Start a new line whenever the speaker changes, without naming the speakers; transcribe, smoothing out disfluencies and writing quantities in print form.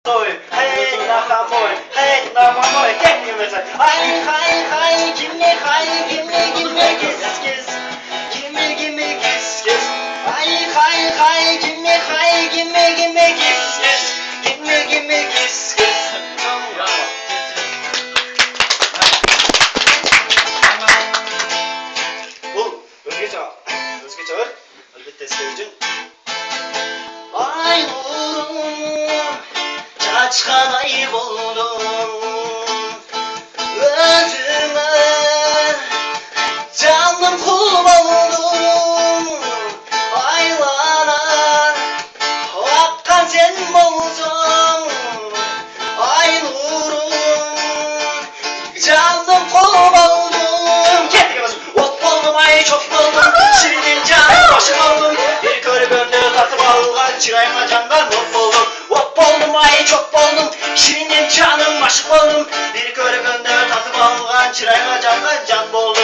Soy, hey nakamoy, hey namamoy, tek mesela. Hay hay hay, gimme hay, gimme kiss kiss, gimme kiss kiss. Hay hay hay, gimme kiss kiss, gimme kiss kiss. Bu özgeçe ağır, elbette sevcin. Ay vurum, çaçkan ay buldum özüme, canım kul oldum. Aylanar akkan sen oldun, ay vurum, canım kul oldum. Ot buldum ay çok buldum, şirinin canım başım oldum. Bir körü gönlü tartıp algan çırayma candan not buldum. Ot buldum ay çok buldum, şirinin canım başım oldum. Bir körü gönlü tartıp algan çırayma candan can buldum.